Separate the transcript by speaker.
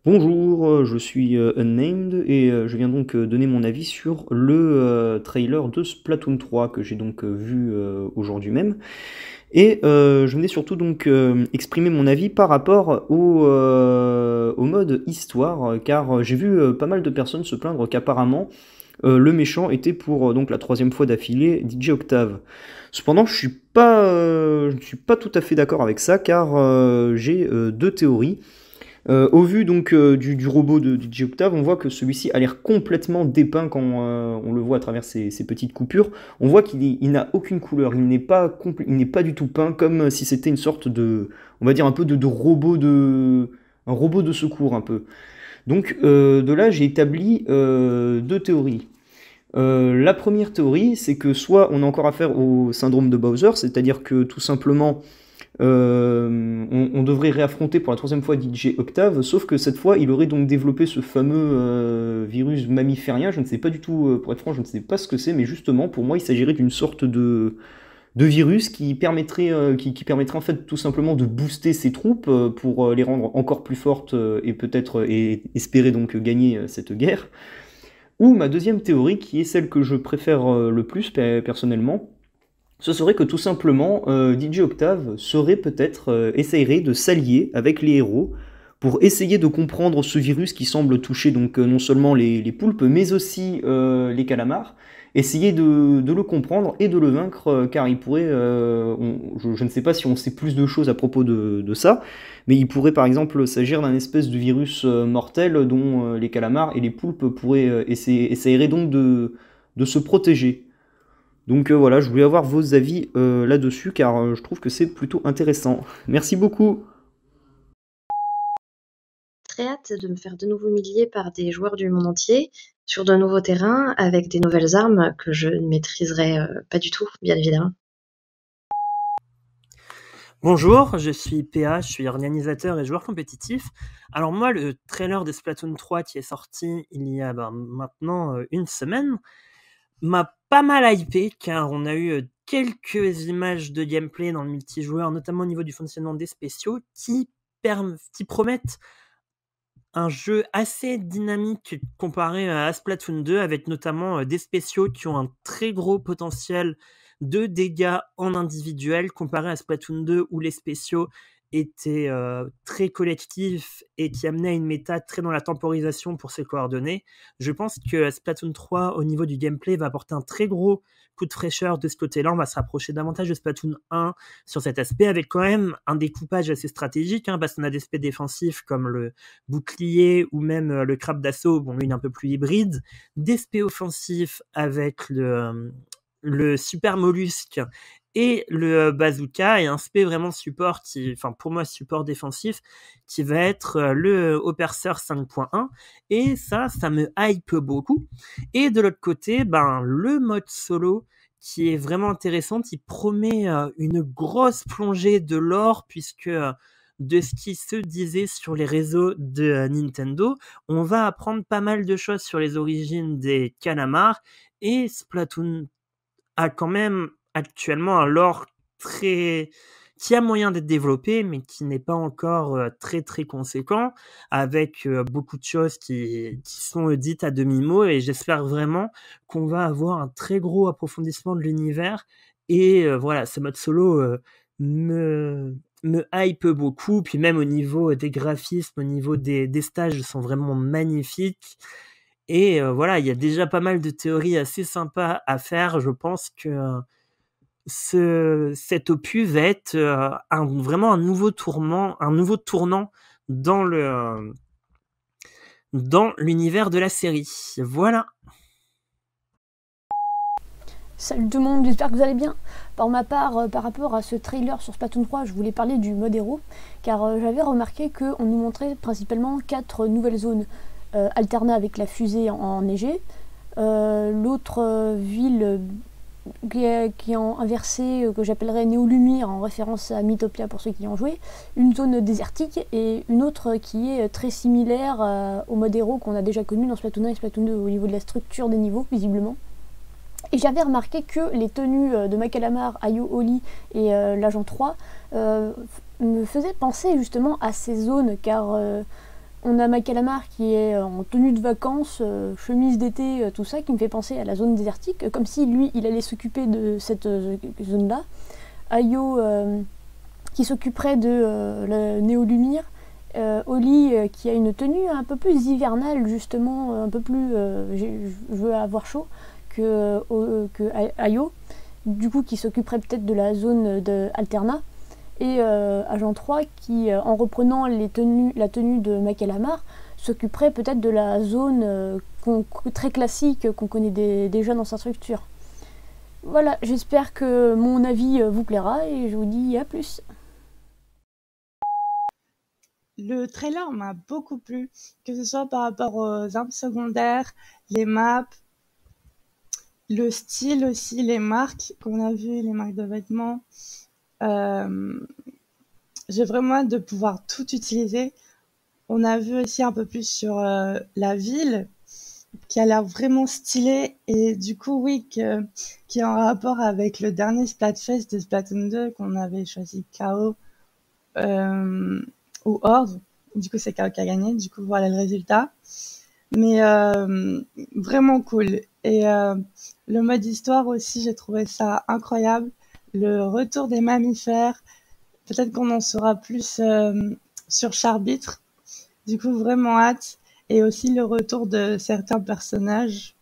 Speaker 1: Bonjour, je suis Unnamed et je viens donc donner mon avis sur le trailer de Splatoon 3 que j'ai donc vu aujourd'hui même. Et je venais surtout donc exprimer mon avis par rapport au mode histoire, car j'ai vu pas mal de personnes se plaindre qu'apparemment le méchant était pour donc la troisième fois d'affilée DJ Octave. Cependant, je ne suis pas tout à fait d'accord avec ça, car j'ai deux théories. Au vu donc du robot de DJ Octave, on voit que celui-ci a l'air complètement dépeint quand on le voit à travers ses petites coupures. On voit qu'il n'a aucune couleur, il n'est pas du tout peint comme si c'était une sorte de, on va dire un peu de robot un robot de secours un peu. Donc de là, j'ai établi deux théories. La première théorie, c'est que soit on a encore affaire au syndrome de Bowser, c'est-à-dire que tout simplement on devrait réaffronter pour la troisième fois DJ Octave, sauf que cette fois il aurait donc développé ce fameux virus mammiférien. Je ne sais pas du tout, pour être franc, je ne sais pas ce que c'est, mais justement pour moi il s'agirait d'une sorte de virus qui permettrait en fait tout simplement de booster ses troupes pour les rendre encore plus fortes et peut-être et espérer donc gagner cette guerre. Ou ma deuxième théorie, qui est celle que je préfère le plus personnellement, ce serait que tout simplement DJ Octave serait peut-être essayerait de s'allier avec les héros pour essayer de comprendre ce virus qui semble toucher donc non seulement les poulpes mais aussi les calamars, essayer de le comprendre et de le vaincre car il pourrait, je ne sais pas si on sait plus de choses à propos de ça, mais il pourrait par exemple s'agir d'un espèce de virus mortel dont les calamars et les poulpes pourraient essayeraient donc de se protéger. Donc voilà, je voulais avoir vos avis là-dessus car je trouve que c'est plutôt intéressant. Merci beaucoup.
Speaker 2: Très hâte de me faire de nouveau humilier par des joueurs du monde entier sur de nouveaux terrains avec des nouvelles armes que je ne maîtriserai pas du tout, bien évidemment.
Speaker 3: Bonjour, je suis PA, je suis organisateur et joueur compétitif. Alors moi, le trailer de Splatoon 3 qui est sorti il y a maintenant une semaine m'a pas mal hypé car on a eu quelques images de gameplay dans le multijoueur, notamment au niveau du fonctionnement des spéciaux, qui promettent un jeu assez dynamique comparé à Splatoon 2, avec notamment des spéciaux qui ont un très gros potentiel de dégâts en individuel comparé à Splatoon 2 où les spéciaux étaient très collectifs et qui amenaient à une méta très dans la temporisation pour ses coordonnées. Je pense que Splatoon 3 au niveau du gameplay va apporter un très gros coup de fraîcheur de ce côté-là. On va se rapprocher davantage de Splatoon 1 sur cet aspect avec quand même un découpage assez stratégique parce qu'on a des aspects défensifs comme le bouclier ou même le crabe d'assaut, bon lui il est un peu plus hybride, des spé offensifs avec le super mollusque et le bazooka et un spé vraiment support pour moi support défensif qui va être le Hopperser 5.1 et ça me hype beaucoup. Et de l'autre côté, le mode solo qui est vraiment intéressant, il promet une grosse plongée de l'or puisque de ce qui se disait sur les réseaux de Nintendo, on va apprendre pas mal de choses sur les origines des calamars et Splatoon a quand même actuellement un lore qui a moyen d'être développé, mais qui n'est pas encore très très conséquent, avec beaucoup de choses qui sont dites à demi-mot, et j'espère vraiment qu'on va avoir un très gros approfondissement de l'univers, et voilà, ce mode solo me hype beaucoup, puis même au niveau des graphismes, au niveau des stages, sont vraiment magnifiques. Et voilà, il y a déjà pas mal de théories assez sympas à faire. Je pense que cet opus va être vraiment un nouveau tournant dans l'univers de la série. Voilà.
Speaker 4: Salut tout le monde, j'espère que vous allez bien. Pour ma part, par rapport à ce trailer sur Splatoon 3, je voulais parler du mode héros, car j'avais remarqué qu'on nous montrait principalement 4 nouvelles zones alternant avec la fusée enneigée. L'autre ville qui est en inversée, que j'appellerais Néolumière en référence à Mythopia pour ceux qui y ont joué, une zone désertique et une autre qui est très similaire au mode héros qu'on a déjà connu dans Splatoon 1 et Splatoon 2 au niveau de la structure des niveaux visiblement. Et j'avais remarqué que les tenues de Macalamar, Ayo Oli et l'agent 3 me faisaient penser justement à ces zones car On a Macalamar qui est en tenue de vacances, chemise d'été, tout ça, qui me fait penser à la zone désertique, comme si lui, il allait s'occuper de cette zone-là. Ayo qui s'occuperait de la Néolumire. Oli qui a une tenue un peu plus hivernale, justement, un peu plus je veux avoir chaud que Ayo, du coup qui s'occuperait peut-être de la zone de Alterna. Et Agent 3 qui, en reprenant la tenue de Macalamar, s'occuperait peut-être de la zone très classique qu'on connaît déjà dans sa structure. Voilà, j'espère que mon avis vous plaira et je vous dis à plus.
Speaker 5: Le trailer m'a beaucoup plu, que ce soit par rapport aux armes secondaires, les maps, le style aussi, les marques qu'on a vues, les marques de vêtements. J'ai vraiment hâte de pouvoir tout utiliser. On a vu aussi un peu plus sur la ville, qui a l'air vraiment stylée, et du coup, oui, qui est en rapport avec le dernier Splatfest de Splatoon 2, qu'on avait choisi KO ou Horde. Du coup, c'est KO qui a gagné, du coup, voilà le résultat. Mais vraiment cool. Et le mode histoire aussi, j'ai trouvé ça incroyable. Le retour des mammifères, peut-être qu'on en saura plus sur Charbitre. Du coup, vraiment hâte. Et aussi le retour de certains personnages